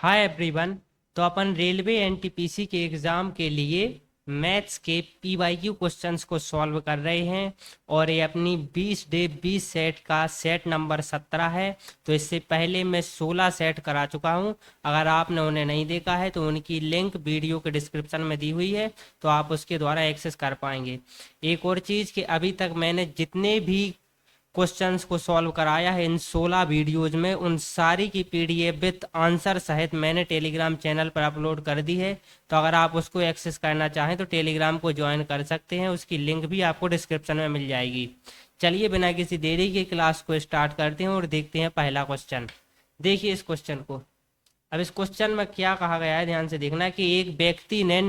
Hi everyone. तो अपन railway NTPC के exam के लिए मैथ्स के पीवाईक्यू क्वेश्चंस को सॉल्व कर रहे हैं और ये अपनी 20 डे 20 सेट का सेट नंबर 17 है। तो इससे पहले मैं 16 सेट करा चुका हूँ। अगर आपने उन्हें नहीं देखा है तो उनकी लिंक वीडियो के डिस्क्रिप्शन में दी हुई है, तो आप उसके द्वारा एक्सेस कर पाएंगे। एक और चीज़ कि अभी तक मैंने जितने भी क्वेश्चंस को सॉल्व कराया है इन 16 वीडियोज में, उन सारी की पीडीएफ विथ आंसर सहित मैंने टेलीग्राम चैनल पर अपलोड कर दी है। तो अगर आप उसको एक्सेस करना चाहें तो टेलीग्राम को ज्वाइन कर सकते हैं, उसकी लिंक भी आपको डिस्क्रिप्शन में मिल जाएगी। चलिए बिना किसी देरी के क्लास को स्टार्ट करते हैं और देखते हैं पहला क्वेश्चन। देखिए इस क्वेश्चन को। अब इस क्वेश्चन में क्या कहा गया है, ध्यान से देखना कि एक व्यक्ति ने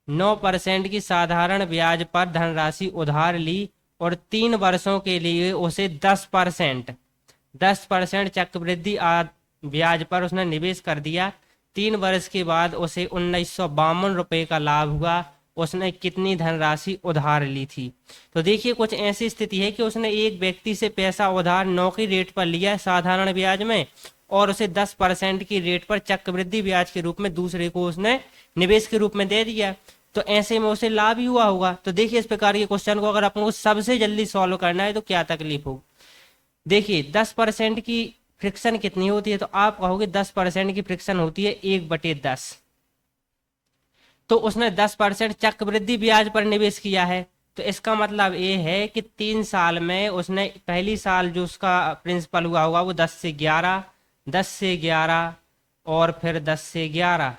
9% की साधारण ब्याज पर धनराशि उधार ली और 3 वर्षों के लिए उसे 10% चक्रवृद्धि ब्याज पर उसने निवेश कर दिया। 3 वर्ष के बाद उसे 1952 रुपये का लाभ हुआ। उसने कितनी धनराशि उधार ली थी? तो देखिए कुछ ऐसी स्थिति है कि उसने एक व्यक्ति से पैसा उधार 9 की रेट पर लिया है साधारण ब्याज में, और उसे 10% की रेट पर चक्रवृद्धि ब्याज के रूप में दूसरे को उसने निवेश के रूप में दे दिया। तो ऐसे में उसे लाभ ही हुआ होगा। तो देखिए इस प्रकार के क्वेश्चन को अगर अपन को सबसे जल्दी सॉल्व करना है तो क्या तकलीफ हो। देखिए 10% की फ्रिक्शन कितनी होती है, तो आप कहोगे 10% की फ्रिक्शन होती है 1/10। तो उसने 10% चक्रवृद्धि ब्याज पर निवेश किया है। तो इसका मतलब ये है कि 3 साल में उसने पहली साल जो उसका प्रिंसिपल हुआ होगा वो 10 से 11 और फिर 10 से 11।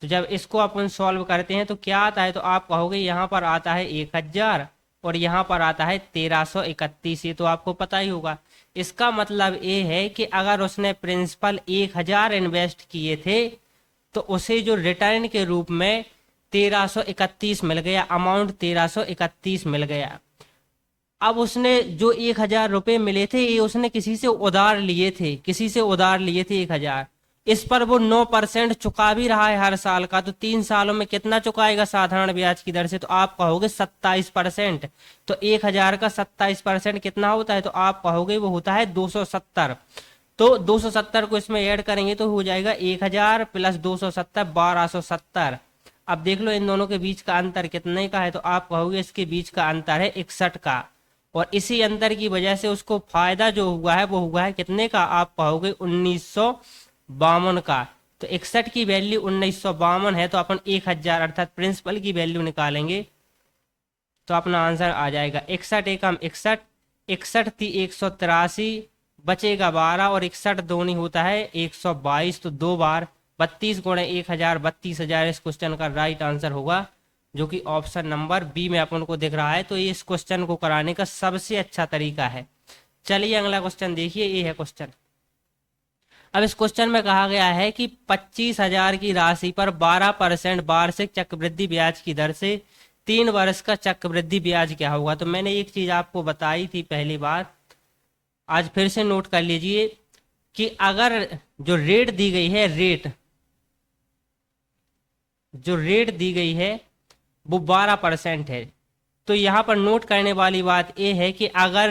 तो जब इसको अपन सॉल्व करते हैं तो क्या आता है, तो आप कहोगे यहाँ पर आता है 1000 और यहाँ पर आता है 1331। ये तो आपको पता ही होगा। इसका मतलब ये है कि अगर उसने प्रिंसिपल 1000 इन्वेस्ट किए थे तो उसे जो रिटर्न के रूप में 1331 मिल गया, अमाउंट 1331 मिल गया। अब उसने जो 1000 रुपये मिले थे ये उसने किसी से उधार लिए थे, 1000। इस पर वो 9% चुका भी रहा है हर साल का। तो 3 सालों में कितना चुकाएगा साधारण ब्याज की दर से, तो आप कहोगे 27%। तो 1000 का 27% कितना होता है, तो आप कहोगे वो होता है 270। तो 270 को इसमें ऐड करेंगे तो हो जाएगा 1000 प्लस 270 1270। अब देख लो इन दोनों के बीच का अंतर कितने का है, तो आप कहोगे इसके बीच का अंतर है 61 का। और इसी अंतर की वजह से उसको फायदा जो हुआ है वो हुआ है कितने का, आप कहोगे 1952 का। तो 61 की वैल्यू 1952 है, तो अपन 1000 अर्थात प्रिंसिपल की वैल्यू निकालेंगे तो अपना आंसर आ जाएगा 61 एकम 61। 61 थी 183, बचेगा 12 और 61 दूनी होता है 122। तो 2 बार 32 गुणे 1000 32,000 इस क्वेश्चन का राइट आंसर होगा, जो कि ऑप्शन नंबर बी में अपन को दिख रहा है। तो ये इस क्वेश्चन को कराने का सबसे अच्छा तरीका है। चलिए अगला क्वेश्चन देखिए। ये है क्वेश्चन। अब इस क्वेश्चन में कहा गया है कि 25,000 की राशि पर 12% वार्षिक चक्रवृद्धि ब्याज की दर से 3 वर्ष का चक्रवृद्धि ब्याज क्या होगा। तो मैंने एक चीज आपको बताई थी पहली बार, आज फिर से नोट कर लीजिए कि अगर जो रेट दी गई है, जो रेट दी गई है वो 12% है। तो यहां पर नोट करने वाली बात यह है कि अगर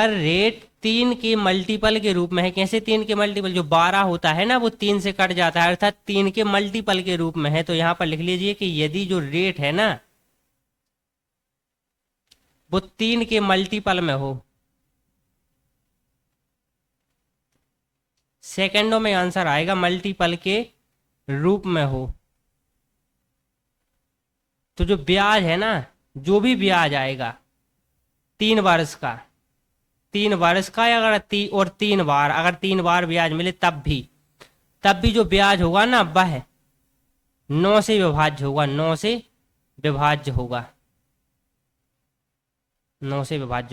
रेट 3 के मल्टीपल के रूप में है, कैसे 3 के मल्टीपल, जो 12 होता है ना वो 3 से कट जाता है, अर्थात 3 के मल्टीपल के रूप में है। तो यहां पर लिख लीजिए कि यदि जो रेट है ना वो 3 के मल्टीपल में हो, सेकंडों में आंसर आएगा, मल्टीपल के रूप में हो, तो जो ब्याज है ना, जो भी ब्याज आएगा 3 वर्ष का, 3 वर्ष का अगर 3 बार, अगर 3 बार ब्याज मिले तब भी जो ब्याज होगा ना वह 9 से विभाज्य होगा, 9 से विभाज्य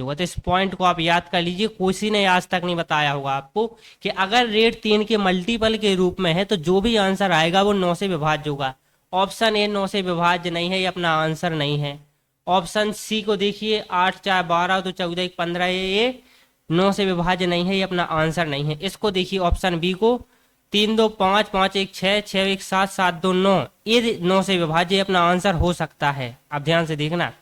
होगा। तो इस पॉइंट को आप याद कर लीजिए। किसी ने आज तक नहीं बताया होगा आपको कि अगर रेट 3 के मल्टीपल के रूप में है तो जो भी आंसर आएगा वो 9 से विभाज्य होगा। ऑप्शन ए 9 से विभाज्य नहीं है, ये अपना आंसर नहीं है। ऑप्शन सी को देखिए, 8 4 12 तो 14 1 15, ये 9 से विभाज्य नहीं है, ये अपना आंसर नहीं है। इसको देखिए ऑप्शन बी को, 3 2 5 5 1 6 6 1 7 7 2 9, ये 9 से विभाज्य अपना आंसर हो सकता है। अब ध्यान से देखना,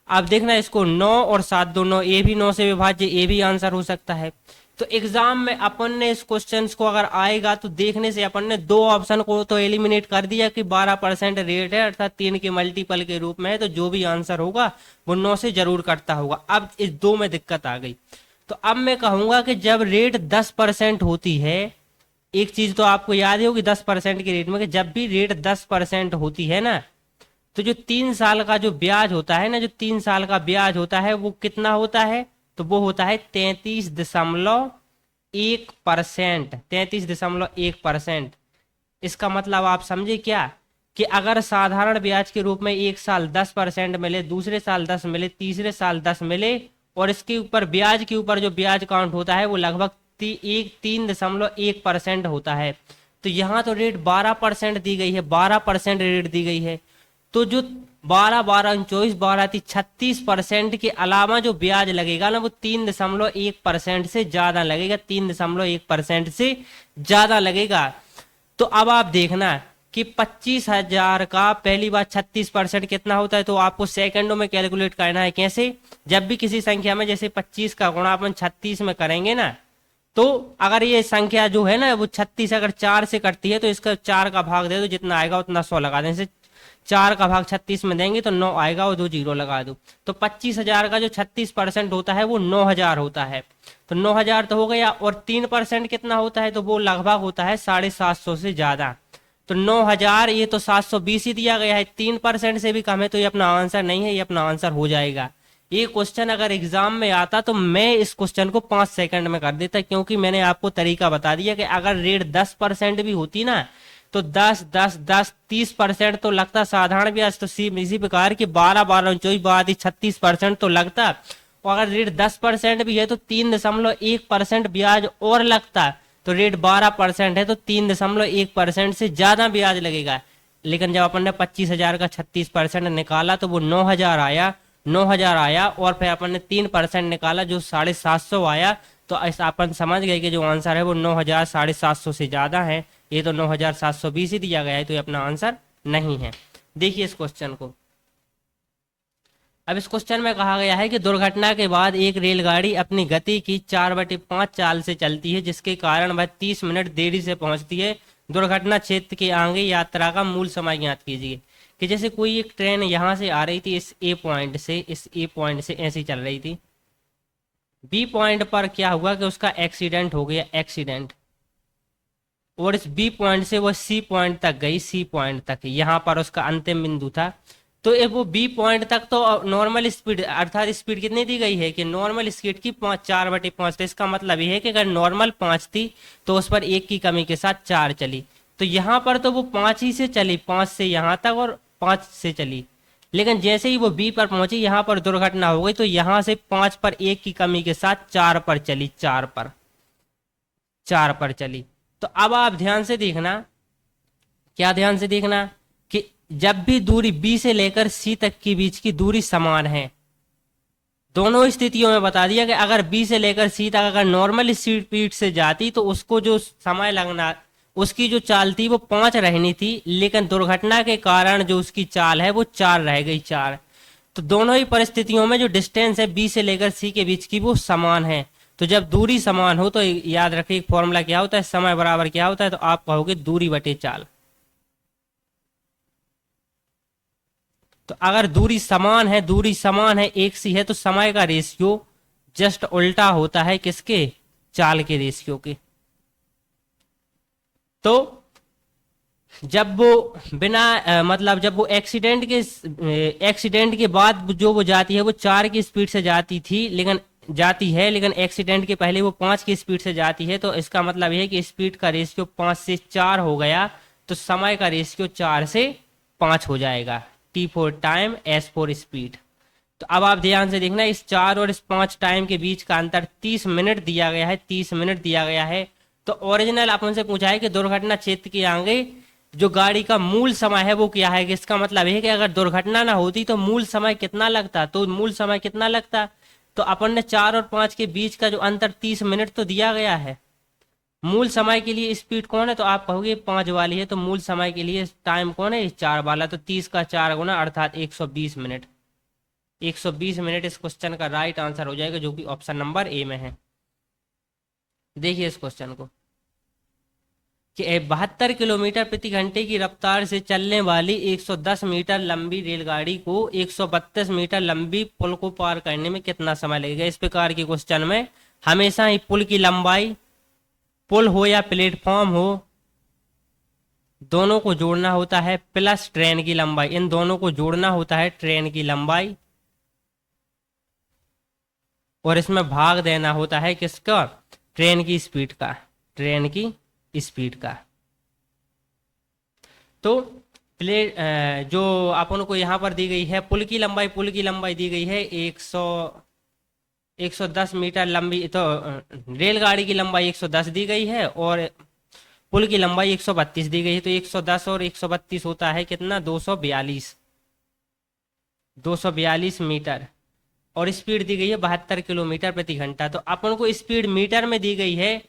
अब देखना इसको 9 और 7 2 9, ये भी 9 से विभाज्य, ये भी आंसर हो सकता है। तो एग्जाम में अपन ने इस क्वेश्चन को अगर आएगा तो देखने से अपन ने दो ऑप्शन को तो एलिमिनेट कर दिया कि 12% रेट है अर्थात 3 के मल्टीपल के रूप में है, तो जो भी आंसर होगा वो 9 से जरूर कटता होगा। अब इस दो में दिक्कत आ गई। तो अब मैं कहूंगा कि जब रेट 10% होती है, एक चीज तो आपको याद ही होगी 10% के रेट में, कि जब भी रेट 10% होती है ना, तो जो 3 साल का जो ब्याज होता है ना, जो 3 साल का ब्याज होता है वो कितना होता है, तो वो होता है 33.1%। 33.1%। इसका मतलब आप समझे क्या, कि अगर साधारण ब्याज के रूप में एक साल 10% मिले, दूसरे साल 10 मिले, तीसरे साल 10 मिले, और इसके ऊपर ब्याज के ऊपर जो ब्याज काउंट होता है वो लगभग 3.1% होता है। तो यहाँ तो रेट 12% दी गई है, 12% रेट दी गई है। तो जो 36% के अलावा जो ब्याज लगेगा ना वो 3.1% से ज्यादा लगेगा, 3.1% से ज्यादा लगेगा। तो अब आप देखना कि 25,000 का पहली बार 36% कितना होता है, तो आपको सेकंडों में कैलकुलेट करना है। कैसे, जब भी किसी संख्या में जैसे 25 का गुणा अपन 36 में करेंगे ना, तो अगर ये संख्या जो है ना वो 36 अगर 4 से कटती है तो इसका 4 का भाग दे दो, जितना आएगा उतना 100 लगा दें। 4 का भाग 36 में देंगे तो 9 आएगा और 2 जीरो लगा दो। तो 25,000 का जो 36% होता है वो 9,000 होता है। तो 9,000 तो हो गया, और 3% कितना होता है, तो वो लगभग होता है 750 से ज्यादा। तो 9,000 ये तो 720 ही दिया गया है, 3% से भी कम है, तो ये अपना आंसर नहीं है, ये अपना आंसर हो जाएगा। ये क्वेश्चन अगर एग्जाम में आता तो मैं इस क्वेश्चन को 5 सेकंड में कर देता, क्योंकि मैंने आपको तरीका बता दिया कि अगर रेट 10% भी होती ना, तो 10 10 10 30% तो लगता साधारण ब्याज, तो इसी प्रकार की 12 12 24 12 36% तो लगता। और अगर रेट 10% भी है तो 3.1% ब्याज और लगता। तो रेट 12% है तो 3.1% से ज्यादा ब्याज लगेगा। लेकिन जब अपन ने 25,000 का 36% निकाला तो वो 9,000 आया, 9,000 आया, और फिर अपन ने 3% निकाला जो 750 आया। तो ऐसा अपन समझ गए कि जो आंसर है वो 9,000 750 से ज्यादा है। ये तो 9,720 ही दिया गया है, तो ये अपना आंसर नहीं है। देखिए इस क्वेश्चन को। अब इस क्वेश्चन में कहा गया है कि दुर्घटना के बाद एक रेलगाड़ी अपनी गति की 4/5 चाल से चलती है, जिसके कारण वह 30 मिनट देरी से पहुंचती है। दुर्घटना क्षेत्र के आगे यात्रा का मूल समय ज्ञात कीजिए। कि जैसे कोई एक ट्रेन यहाँ से आ रही थी, इस ए पॉइंट से ऐसी चल रही थी। बी पॉइंट पर क्या हुआ कि उसका एक्सीडेंट हो गया, एक्सीडेंट। और इस बी पॉइंट से वो सी पॉइंट तक गई, सी पॉइंट तक, यहाँ पर उसका अंतिम बिंदु था। तो ये वो बी पॉइंट तक तो नॉर्मल स्पीड अर्थात स्पीड कितनी दी गई है, कि नॉर्मल स्पीड की 4/5। तो इसका मतलब ये है कि अगर नॉर्मल 5 थी तो उस पर 1 की कमी के साथ 4 चली। तो यहाँ पर तो वो 5 ही से चली, 5 से यहाँ तक और 5 से चली। लेकिन जैसे ही वो बी पर पहुंची, यहाँ पर दुर्घटना हो गई, तो यहाँ से 5 पर 1 की कमी के साथ 4 पर चली, 4 पर चली। तो अब आप ध्यान से देखना, क्या ध्यान से देखना, कि जब भी दूरी बी से लेकर सी तक की बीच की दूरी समान है, दोनों स्थितियों में बता दिया कि अगर बी से लेकर सी तक अगर नॉर्मल स्पीड से जाती तो उसको जो समय लगना, उसकी जो चाल थी वो 5 रहनी थी, लेकिन दुर्घटना के कारण जो उसकी चाल है वो 4 रह गई, 4। तो दोनों ही परिस्थितियों में जो डिस्टेंस है बी से लेकर सी के बीच की वो समान है। तो जब दूरी समान हो तो याद रखिए फॉर्मूला क्या होता है, समय बराबर क्या होता है, तो आप कहोगे दूरी बटे चाल। तो अगर दूरी समान है, दूरी समान है, एक सी है, तो समय का रेशियो जस्ट उल्टा होता है किसके, चाल के रेशियो के। तो जब वो बिना मतलब जब वो एक्सीडेंट के बाद जो वो जाती है वो 4 की स्पीड से जाती थी, लेकिन जाती है, लेकिन एक्सीडेंट के पहले वो 5 की स्पीड से जाती है। तो इसका मतलब यह है कि स्पीड का रेशियो 5 से 4 हो गया, तो समय का रेशियो 4 से 5 हो जाएगा। T for time, S for speed. तो अब आप ध्यान से देखना, इस 4 और इस 5 टाइम के बीच का अंतर 30 मिनट दिया गया है, 30 मिनट दिया गया है। तो ओरिजिनल अपन से पूछा है कि दुर्घटना क्षेत्र के आगे जो गाड़ी का मूल समय है वो क्या है। कि इसका मतलब है कि अगर दुर्घटना ना होती तो मूल समय कितना लगता, तो मूल समय कितना लगता। तो अपन ने 4 और 5 के बीच का जो अंतर 30 मिनट तो दिया गया है। मूल समय के लिए स्पीड कौन है, तो आप कहोगे 5 वाली है, तो मूल समय के लिए टाइम कौन है, 4 वाला। तो 30 का 4 गुना अर्थात 120 मिनट। 120 मिनट इस क्वेश्चन का राइट आंसर हो जाएगा, जो कि ऑप्शन नंबर ए में है। देखिए इस क्वेश्चन को कि 72 किलोमीटर प्रति घंटे की रफ्तार से चलने वाली 110 मीटर लंबी रेलगाड़ी को 132 मीटर लंबी पुल को पार करने में कितना समय लगेगा। इस प्रकार के क्वेश्चन में हमेशा ही पुल की लंबाई, पुल हो या प्लेटफॉर्म हो, दोनों को जोड़ना होता है, प्लस ट्रेन की लंबाई, इन दोनों को जोड़ना होता है ट्रेन की लंबाई, और इसमें भाग देना होता है किसका, ट्रेन की स्पीड का, ट्रेन की स्पीड का। तो प्लेट जो अपन को यहाँ पर दी गई है पुल की लंबाई दी गई है 110 मीटर लंबी, तो रेलगाड़ी की लंबाई 110 दी गई है और पुल की लंबाई 132 दी गई है। तो 110 और 132 होता है कितना, 242 मीटर, और स्पीड दी गई है 72 किलोमीटर प्रति घंटा। तो अपन को स्पीड मीटर में दी गई है,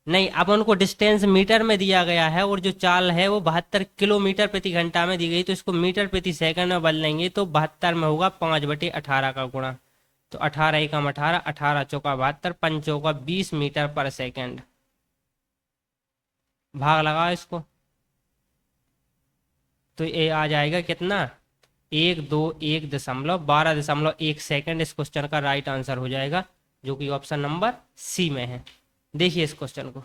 नहीं अपन को डिस्टेंस मीटर में दिया गया है, और जो चाल है वो 72 किलोमीटर प्रति घंटा में दी गई। तो इसको मीटर प्रति सेकंड में बदलेंगे तो 72 में होगा 5/18 का गुणा, तो 18 एकम 18, 18 चौका 72, 5 चौका 20 मीटर पर सेकंड। भाग लगा इसको तो ये आ जाएगा कितना, 121.12.1 सेकंड। इस क्वेश्चन का राइट आंसर हो जाएगा, जो कि ऑप्शन नंबर सी में है। देखिए इस क्वेश्चन को,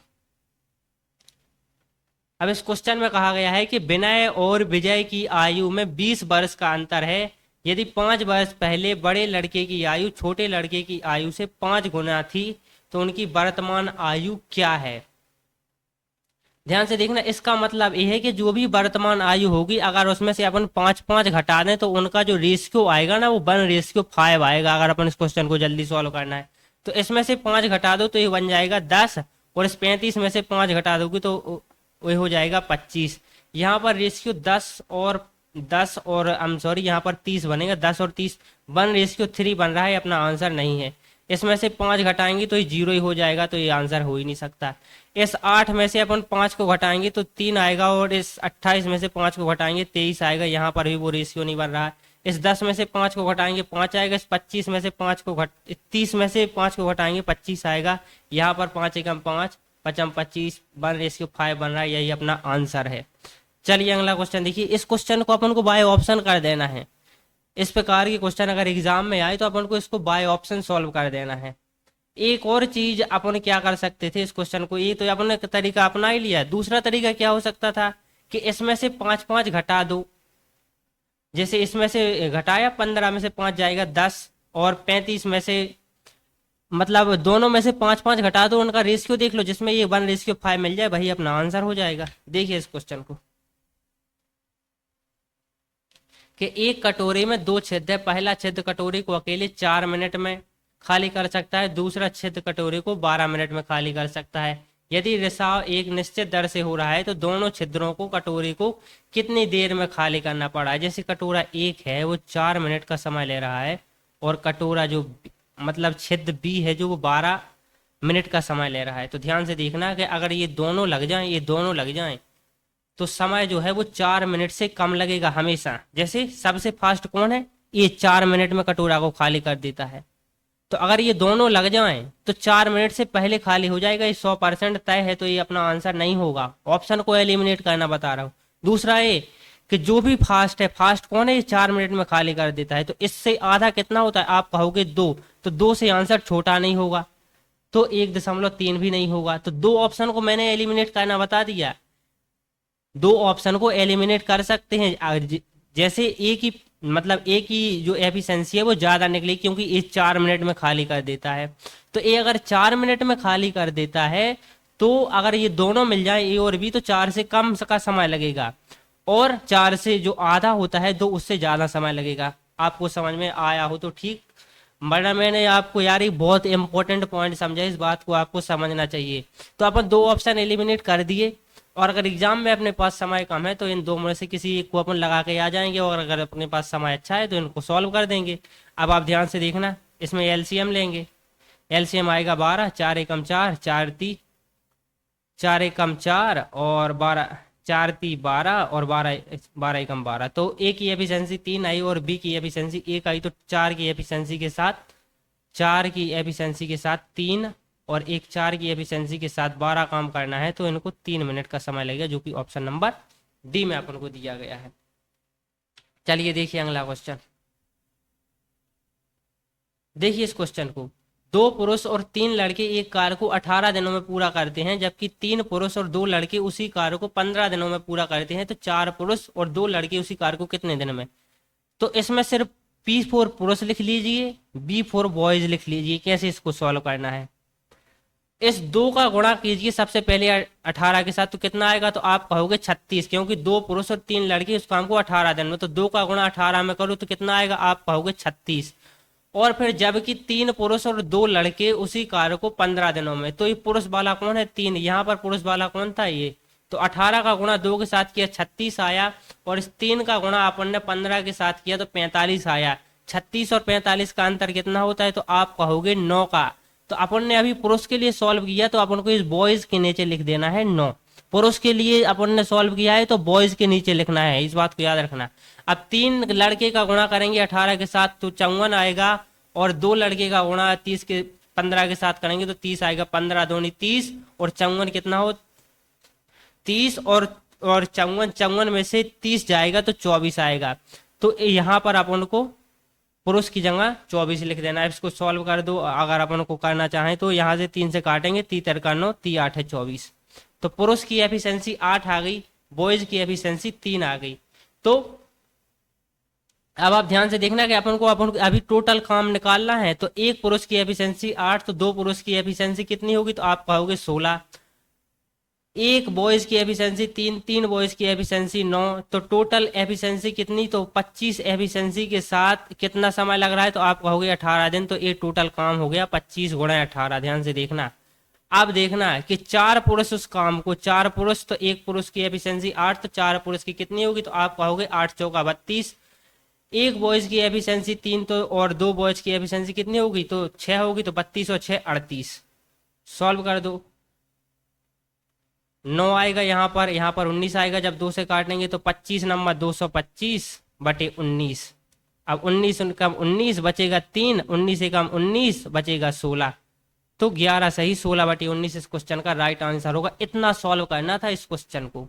अब इस क्वेश्चन में कहा गया है कि विनय और विजय की आयु में 20 वर्ष का अंतर है। यदि 5 वर्ष पहले बड़े लड़के की आयु छोटे लड़के की आयु से 5 गुना थी तो उनकी वर्तमान आयु क्या है। ध्यान से देखना, इसका मतलब यह है कि जो भी वर्तमान आयु होगी अगर उसमें से अपन 5 घटा दें तो उनका जो रेशियो आएगा ना वो 1:5 आएगा। अगर अपन इस क्वेश्चन को जल्दी सॉल्व करना है तो इसमें से 5 घटा दो तो ये बन जाएगा 10, और इस 35 में से 5 घटा दोगे तो वही हो जाएगा 25। यहाँ पर रेशियो 10 और यहाँ पर 30 बनेगा, 10 और 30 1:3 बन रहा है, अपना आंसर नहीं है। इसमें से 5 घटाएंगे तो ये 0 ही हो जाएगा, तो ये आंसर हो ही नहीं सकता। इस 8 में से अपन 5 को घटाएंगे तो 3 आएगा, और इस 28 में से 5 को घटाएंगे 23 आएगा, यहाँ पर भी वो रेशियो नहीं बन रहा है। इस 10 में से 5 को घटाएंगे 5 आएगा, इस 25 में से 30 में से 5 को घटाएंगे 25 आएगा, यहाँ पर 5 एकम 5, 5 25, 1:5 बन रहा है, यही अपना आंसर है। चलिए अगला क्वेश्चन देखिए, इस क्वेश्चन को अपन को बाय ऑप्शन कर देना है। इस प्रकार के क्वेश्चन अगर एग्जाम में आए तो अपन को इसको बाय ऑप्शन सॉल्व कर देना है। एक और चीज अपन क्या कर सकते थे इस क्वेश्चन को, ये तो अपन ने तरीका अपना ही लिया, दूसरा तरीका क्या हो सकता था कि इसमें से 5 घटा दो। जैसे इसमें से घटाया 15 में से 5 जाएगा 10, और 35 में से मतलब दोनों में से 5 घटा दो, उनका रेशियो देख लो, जिसमें ये 1:5 मिल जाए वही अपना आंसर हो जाएगा। देखिए इस क्वेश्चन को कि एक कटोरे में 2 छिद्र है, पहला छिद्र कटोरे को अकेले 4 मिनट में खाली कर सकता है, दूसरा छिद्र कटोरे को 12 मिनट में खाली कर सकता है। यदि रिसाव एक निश्चित दर से हो रहा है तो दोनों छिद्रों को कटोरे को कितनी देर में खाली करना पड़ा है। जैसे कटोरा 1 है वो 4 मिनट का समय ले रहा है, और कटोरा जो मतलब छिद्र बी है जो वो 12 मिनट का समय ले रहा है। तो ध्यान से देखना कि अगर ये दोनों लग जाएं तो समय जो है वो 4 मिनट से कम लगेगा हमेशा। जैसे सबसे फास्ट कौन है, ये 4 मिनट में कटोरा को खाली कर देता है। तो अगर ये दोनों लग जाएं तो 4 मिनट से पहले खाली हो जाएगा, ये 100% तय है, तो ये अपना आंसर नहीं होगा। ऑप्शन को एलिमिनेट करना बता रहा हूँ। दूसरा ये कि जो भी फास्ट है, फास्ट कौन है, ये 4 मिनट में खाली कर देता है। तो इससे आधा कितना होता है, आप कहोगे 2, तो 2 से आंसर छोटा नहीं होगा, तो 1.3 भी नहीं होगा। तो 2 ऑप्शन को मैंने एलिमिनेट करना बता दिया। 2 ऑप्शन को एलिमिनेट कर सकते हैं। जैसे एक ही जो एफिशिएंसी है वो ज्यादा निकली, क्योंकि ये 4 मिनट में खाली कर देता है। तो ये अगर 4 मिनट में खाली कर देता है तो अगर ये दोनों मिल जाए ए और बी तो 4 से कम का समय लगेगा, और 4 से जो आधा होता है 2 उससे ज्यादा समय लगेगा। आपको समझ में आया हो तो ठीक, वरना मैंने आपको यार एक बहुत इंपॉर्टेंट पॉइंट समझा, इस बात को आपको समझना चाहिए। तो अपन 2 ऑप्शन एलिमिनेट कर दिए, और अगर एग्जाम में अपने पास समय कम है तो इन 2 में से किसी एक को अपन लगा के आ जाएंगे, और अगर अपने पास समय अच्छा है तो इनको सॉल्व कर देंगे। अब आप ध्यान से देखना, इसमें एलसीएम लेंगे, एलसीएम आएगा 12, 4 एकम 4, 4 एकम 4 और 12, 4 × 3 12 और 12 एकम 12। तो ए की एफिशिएंसी 3 आई और बी की एफिशिएंसी 1 आई, तो 4 की एफिशिएंसी के साथ 3 और एक 4 की एफिशिएंसी के साथ 12 काम करना है तो इनको 3 मिनट का समय लगेगा, जो कि ऑप्शन नंबर डी में अपन को दिया गया है। चलिए देखिए अगला क्वेश्चन। देखिए इस क्वेश्चन को, 2 पुरुष और 3 लड़के एक कार्य को 18 दिनों में पूरा करते हैं, जबकि 3 पुरुष और 2 लड़के उसी कार्य को 15 दिनों में पूरा करते हैं, तो 4 पुरुष और 2 लड़के उसी कार्य को कितने दिन में? तो इसमें सिर्फ P4 पुरुष लिख लीजिए, B4 बॉयज लिख लीजिए। कैसे इसको सॉल्व करना है? इस 2 का गुणा कीजिए सबसे पहले 18 के साथ, तो कितना आएगा? तो आप कहोगे 36, क्योंकि 2 पुरुष और 3 लड़के उस काम को 18 दिन में, तो 2 का गुणा 18 में करो तो कितना आएगा? आप कहोगे 36। और फिर जबकि 3 पुरुष और 2 लड़के उसी कार्य को 15 दिनों में, तो ये पुरुष वाला कौन है? 3। यहाँ पर पुरुष वाला कौन था? ये। तो 18 का गुणा 2 के साथ किया 36 आया, और इस 3 का गुणा अपन ने 15 के साथ किया तो 45 आया। 36 और 45 का अंतर कितना होता है? तो आप कहोगे 9 का। तो अपन ने अभी पुरुष के लिए सॉल्व किया, तो अपन को इस बॉयज के नीचे लिख देना है 9। पुरुष के लिए अपन ने सॉल्व किया है तो बॉयज के नीचे लिखना है, इस बात को याद रखना। अब 3 लड़के का गुणा करेंगे 18 के साथ तो 54 आएगा, और 2 लड़के का गुणा 15 के साथ करेंगे तो 30 आएगा। 15 दूनी 30 और 54 कितना हो? 30 और 54 में से 30 जाएगा तो 24 आएगा। तो यहाँ पर अपन को पुरुष की जगह 24 लिख देना है। इसको सॉल्व कर दो अगर अपन को करना चाहें तो। यहाँ से 3 से काटेंगे, 3 3 का 9, 3 8 है 24। तो पुरुष की एफिशिएंसी 8 आ गई, बॉयज की एफिशिएंसी 3 आ गई। तो अब आप ध्यान से देखना कि अपन को अभी टोटल काम निकालना है। तो एक पुरुष की एफिशिएंसी 8, तो 2 पुरुष की एफिशिएंसी कितनी होगी? तो आप कहोगे 16। एक बॉयज की एफिशिएंसी 3, 3 बॉयज की एफिशिएंसी 9, तो टोटल एफिशिएंसी कितनी? तो 25 एफिशिएंसी के साथ कितना समय लग रहा है? तो आप कहोगे 18 दिन। तो ये टोटल काम हो गया 25 गुणा 18। ध्यान से देखना। अब देखना कि 4 पुरुष उस काम को, 4 पुरुष, तो एक पुरुष की एफिशिएंसी 8, तो 4 पुरुष की कितनी होगी? तो आप कहोगे 8 चौका 32। एक बॉयज की एफिशिएंसी 3, तो और 2 बॉयज की एफिशिएंसी कितनी होगी? तो 6 होगी। तो 32 और 6 38। सॉल्व कर दो। 9 आएगा यहाँ पर 19 आएगा जब 2 से काटेंगे, तो 25 नंबर 225 बटे 19। अब 19 कम 19 बचेगा 3, 19 से कम 19 बचेगा 16। तो 11 सही, 16 बटे 19 इस क्वेश्चन का राइट आंसर होगा। इतना सॉल्व करना था इस क्वेश्चन को।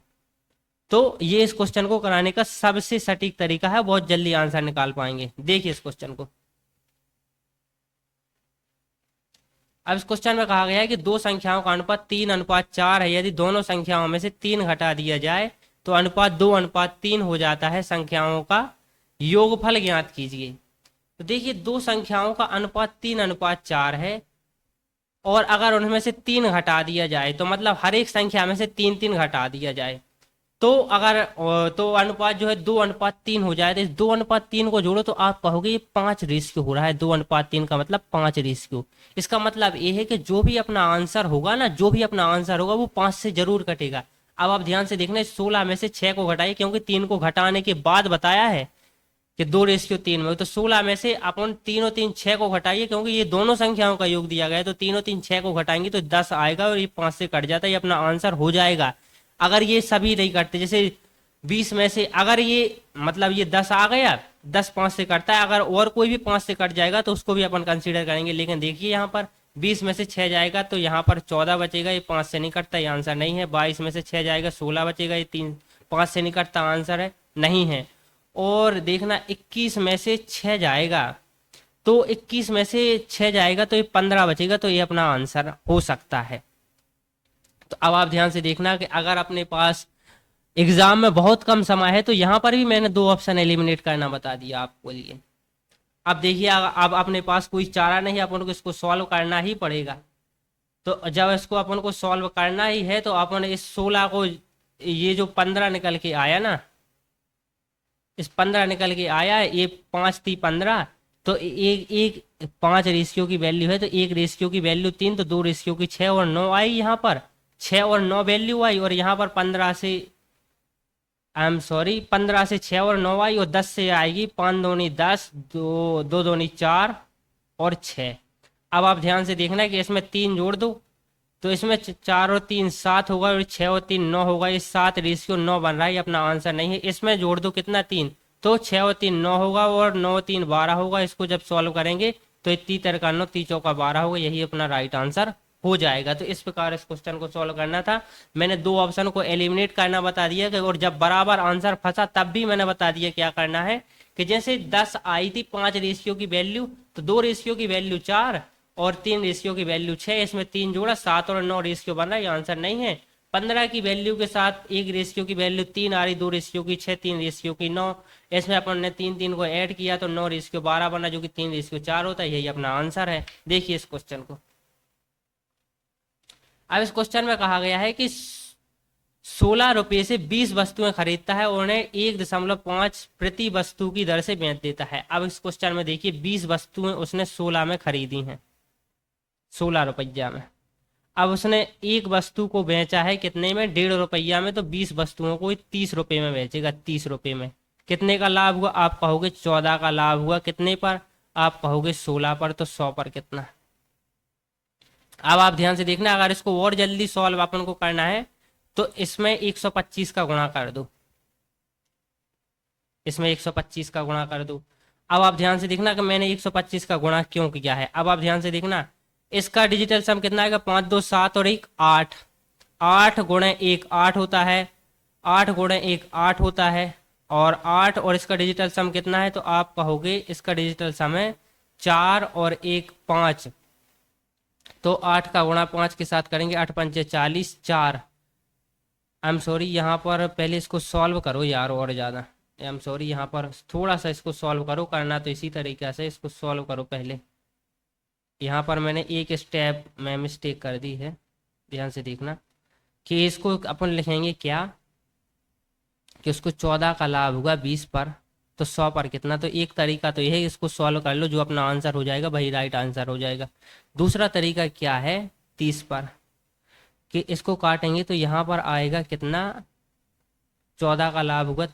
तो ये इस क्वेश्चन को कराने का सबसे सटीक तरीका है, बहुत जल्दी आंसर निकाल पाएंगे। देखिए इस क्वेश्चन को। अब इस क्वेश्चन में कहा गया है कि 2 संख्याओं का अनुपात 3:4 है। यदि दोनों संख्याओं में से 3 घटा दिया जाए तो अनुपात 2:3 हो जाता है। संख्याओं का योगफल ज्ञात कीजिए। तो देखिए 2 संख्याओं का अनुपात 3:4 है, और अगर उनमें से 3 घटा दिया जाए, तो मतलब हर एक संख्या में से 3 घटा दिया जाए, तो अगर तो अनुपात जो है 2:3 हो जाए। तो इस 2:3 को जोड़ो तो आप कहोगे ये 5 रेशियो हो रहा है। 2:3 का मतलब 5 रेशियो। इसका मतलब ये है कि जो भी अपना आंसर होगा ना, जो भी अपना आंसर होगा वो 5 से जरूर कटेगा। अब आप ध्यान से देखना, 16 में से 6 को घटाइए, क्योंकि 3 को घटाने के बाद बताया है कि 2:3 में। तो 16 में से अपन 3 और 3 6 को घटाइए, क्योंकि ये दोनों संख्याओं का योग दिया गया है। तो 3 और 3 6 को घटाएंगे तो 10 आएगा, और ये 5 से कट जाता है। ये अपना आंसर हो जाएगा। अगर ये सभी नहीं कटते, जैसे 20 में से अगर ये मतलब ये 10 आ गया, 10 5 से कटता है। अगर और कोई भी 5 से कट जाएगा तो उसको भी अपन कंसीडर करेंगे। लेकिन देखिए यहाँ पर 20 में से 6 जाएगा तो यहाँ पर 14 बचेगा, ये 5 से नहीं कटता, ये आंसर नहीं है। 22 में से 6 जाएगा, 16 बचेगा, ये 5 से नहीं कटता, आंसर है नहीं है। और देखना 21 में से 6 जाएगा, तो 21 में से 6 जाएगा तो ये 15 बचेगा, तो ये अपना आंसर हो सकता है। तो अब आप ध्यान से देखना कि अगर अपने पास एग्जाम में बहुत कम समय है, तो यहां पर भी मैंने 2 ऑप्शन एलिमिनेट करना बता दिया आपको लिए। अब देखिए अब अपने पास कोई चारा नहीं, अपन को इसको सॉल्व करना ही पड़ेगा। तो जब इसको अपन को सॉल्व करना ही है, तो अपन इस 16 को, ये जो 15 निकल के आया ना, इस 15 निकल के आया, ये 5 थी 15, तो एक 5 रेशियो की वैल्यू है, तो 1 रेशियो की वैल्यू 3, तो 2 रेशियो की 6 और 9 आई। यहाँ पर 6 और 9 वैल्यू आई, और यहाँ पर 15 से 6 और 9 आई, और 10 से आएगी 5 दूनी 10, 2 दूनी 4 और 6। अब आप ध्यान से देखना कि इसमें 3 जोड़ दो, तो इसमें 4 और 3 7 होगा, और 6 और 3 9 होगा। ये 7 रेशियो 9 बन रहा है, ये अपना आंसर नहीं है। इसमें जोड़ दो कितना 3, तो 6 और 3 9 होगा, और 9 3 12 होगा। इसको जब सॉल्व करेंगे तो 3 3 का 9, 3 4 का 12 होगा। यही अपना राइट आंसर हो जाएगा। तो इस प्रकार इस क्वेश्चन को सॉल्व करना था। मैंने दो ऑप्शन को एलिमिनेट करना बता दिया कि, और जब बराबर आंसर फंसा तब भी मैंने बता दिया क्या करना है कि जैसे 10 आई थी 5 रेशियो की वैल्यू, तो 2 रेशियो की वैल्यू 4 और 3 रेशियो की वैल्यू 6, इसमें 3 जोड़ा 7 और 9 रेशियो बन रहा है, ये आंसर नहीं है। 15 की वैल्यू के साथ 1 रेशियो की वैल्यू 3 आ रही, 2 रेशियो की 6, 3 रेशियो की 9, इसमें अपन ने 3 को ऐड किया तो 9 रेशियो 12 बना, जो कि 3 रेशियो 4 होता है। यही अपना आंसर है। देखिए इस क्वेश्चन को। अब इस क्वेश्चन में कहा गया है कि 16 रुपए से 20 वस्तुएं खरीदता है और उन्हें 1.5 प्रति वस्तु की दर से बेच देता है। अब इस क्वेश्चन में देखिए 20 वस्तुएं उसने 16 में खरीदी हैं, 16 रुपया में। अब उसने एक वस्तु को बेचा है कितने में, 1.5 रुपया में, तो 20 वस्तुओं को 30 रुपए में बेचेगा। 30 रुपए में कितने का लाभ हुआ, आप कहोगे 14 का लाभ हुआ। कितने पर, आप कहोगे 16 पर। तो 100 पर कितना। अब आप ध्यान से देखना, अगर इसको और जल्दी सॉल्व अपन को करना है तो इसमें 125 का गुणा कर दो, इसमें 125 का गुणा कर दो। अब आप ध्यान से देखना कि मैंने 125 का गुणा क्यों किया है। अब आप ध्यान से देखना, इसका डिजिटल सम कितना आएगा, 5 2 7 और 1 8, 8 गुणे 1 8 होता है, 8 गुणे 1 8 होता है, और 8 और इसका डिजिटल सम कितना है, तो आप कहोगे इसका डिजिटल सम है 4 और 1 5। तो 8 का गुणा 5 के साथ करेंगे, 8 पंचे 40, 4। आई एम सॉरी, यहाँ पर पहले इसको सॉल्व करो यार, और ज़्यादा आई एम सॉरी, यहाँ पर थोड़ा सा इसको सॉल्व करो, करना तो इसी तरीके से, इसको सॉल्व करो पहले। यहाँ पर मैंने एक स्टेप में मिस्टेक कर दी है, ध्यान से देखना कि इसको अपन लिखेंगे क्या, कि उसको 14 का लाभ हुआ 20 पर, तो 100 पर कितना। तो एक तरीका तो यह है, इसको सॉल्व कर लो, जो अपना आंसर हो जाएगा वही राइट आंसर हो जाएगा। दूसरा तरीका क्या है, 30 पर, कि इसको काटेंगे तो यहाँ पर आएगा कितना, 14 का लाभ हुआ,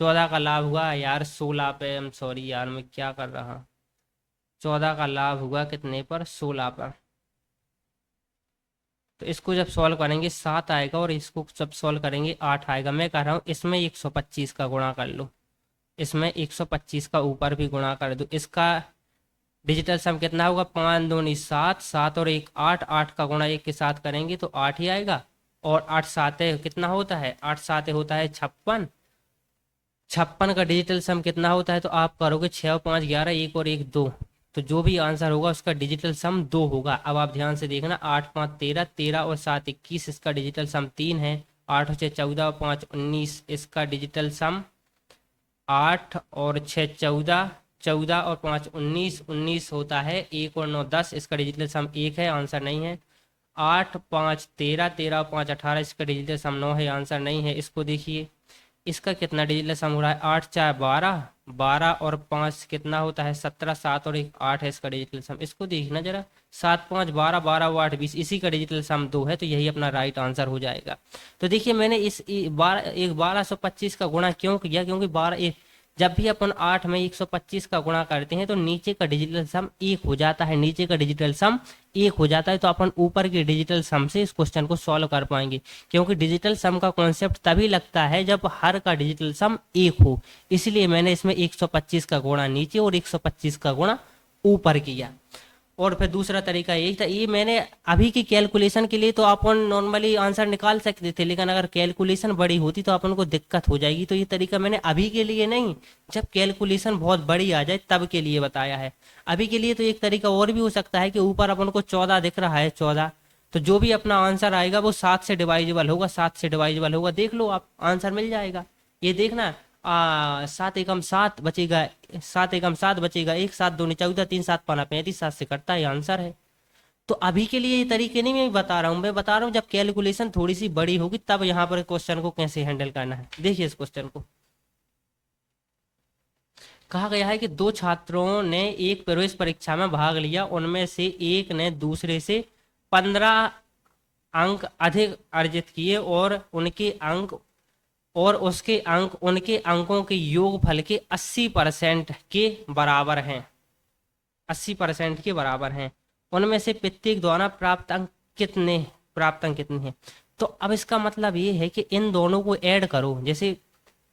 14 का लाभ हुआ यार 16 पे, हम सॉरी यार मैं क्या कर रहा, 14 का लाभ हुआ कितने पर, 16 पर। तो इसको जब सॉल्व करेंगे 7 आएगा, और इसको जब सॉल्व करेंगे 8 आएगा। मैं कह रहा हूँ इसमें 125 का गुणा कर लो, इसमें 125 का ऊपर भी गुणा कर दो। इसका डिजिटल सम कितना होगा, 5 दूनी 7, 7 और 1 8, 8 का गुणा 1 के साथ करेंगे तो 8 ही आएगा, और 8 साते कितना होता है, 8 साते होता है 56, 56 का डिजिटल सम कितना होता है, तो आप करोगे 6 और 5 11, 1 और 1 2, तो जो भी आंसर होगा उसका डिजिटल सम 2 होगा। अब आप ध्यान से देखना, 8 5 13, 13 और 7 21, इसका डिजिटल सम 3 है, 8 और 6 14 और 5 19, इसका डिजिटल सम 8 और 6 14, 14 और 5 19, 19 होता है, 1 और 9 10, इसका डिजिटल सम 1 है, आंसर नहीं है। 8 5 13, 13 और 5 18, इसका डिजिटल सम 9 है, आंसर नहीं है। इसको देखिए, इसका कितना डिजिटल सम हो रहा है, 8 4 12, 12 और 5 कितना होता है 17, 7 और 1 8 है इसका डिजिटल सम। इसको देखना जरा, 7 5 12, 12 और 8 20, इसी का डिजिटल सम 2 है, तो यही अपना राइट आंसर हो जाएगा। तो देखिए मैंने इस 1225 का गुणा क्यों किया, क्योंकि 12 जब भी अपन 8 में 125 का गुणा करते हैं तो नीचे का डिजिटल सम 1 हो जाता है, नीचे का डिजिटल सम 1 हो जाता है, तो अपन ऊपर के डिजिटल सम से इस क्वेश्चन को सॉल्व कर पाएंगे, क्योंकि डिजिटल सम का कॉन्सेप्ट तभी लगता है जब हर का डिजिटल सम 1 हो। इसलिए मैंने इसमें 125 का गुणा नीचे और 125 का गुणा ऊपर किया। और फिर दूसरा तरीका यही था, ये मैंने अभी की कैलकुलेशन के लिए तो अपन नॉर्मली आंसर निकाल सकते थे, लेकिन अगर कैलकुलेशन बड़ी होती तो अपन को दिक्कत हो जाएगी, तो ये तरीका मैंने अभी के लिए नहीं, जब कैलकुलेशन बहुत बड़ी आ जाए तब के लिए बताया है। अभी के लिए तो एक तरीका और भी हो सकता है कि ऊपर अपन को 14 दिख रहा है, 14, तो जो भी अपना आंसर आएगा वो 7 से डिवाइजेबल होगा, 7 से डिवाइजेबल होगा, देख लो आप आंसर मिल जाएगा। ये देखना, 7 एकम 7 बचेगा, 7 एकम 7 बचेगा, 1 7 2 14, 3 7 5 35, 7 से कटता है, आंसर है। तो अभी के लिए ये तरीके नहीं मैं बता रहा हूँ, मैं बता रहा हूँ जब कैलकुलेशन थोड़ी सी बड़ी होगी तब यहाँ पर क्वेश्चन को कैसे हैंडल करना है। देखिए इस क्वेश्चन को, कहा गया है कि 2 छात्रों ने एक प्रवेश परीक्षा में भाग लिया, उनमें से एक ने दूसरे से 15 अंक अधिक अर्जित किए और उसके अंक उनके अंकों के योगफल के 80% के बराबर हैं, 80% के बराबर हैं। उनमें से प्रत्येक द्वारा प्राप्त अंक कितने हैं। तो अब इसका मतलब ये है कि इन दोनों को ऐड करो। जैसे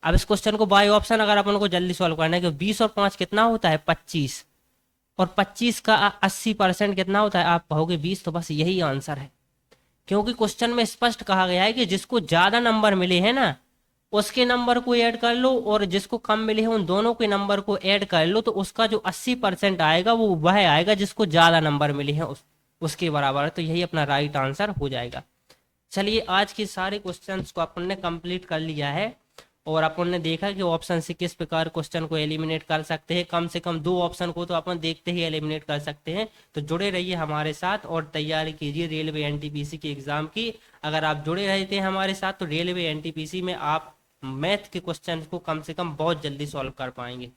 अब इस क्वेश्चन को बाय ऑप्शन अगर अपन को जल्दी सॉल्व करना है कि 20 और 5 कितना होता है 25, और 25 का 80% कितना होता है, आप कहोगे 20, तो बस यही आंसर है। क्योंकि क्वेश्चन में स्पष्ट कहा गया है कि जिसको ज्यादा नंबर मिले हैं ना उसके नंबर को ऐड कर लो, और जिसको कम मिले हैं उन दोनों के नंबर को ऐड कर लो, तो उसका जो 80% आएगा वो वह आएगा जिसको ज्यादा नंबर मिले हैं उसके बराबर। तो यही अपना राइट आंसर हो जाएगा। चलिए, आज के सारे क्वेश्चंस को अपन ने कंप्लीट कर लिया है, और अपन ने देखा कि ऑप्शन से किस प्रकार क्वेश्चन को एलिमिनेट कर सकते हैं। कम से कम 2 ऑप्शन को तो अपन देखते ही एलिमिनेट कर सकते हैं। तो जुड़े रहिए हमारे साथ और तैयारी कीजिए रेलवे एनटीपीसी के एग्जाम की। अगर आप जुड़े रहते हैं हमारे साथ तो रेलवे एनटीपीसी में आप मैथ के क्वेश्चन को कम से कम बहुत जल्दी सॉल्व कर पाएंगे।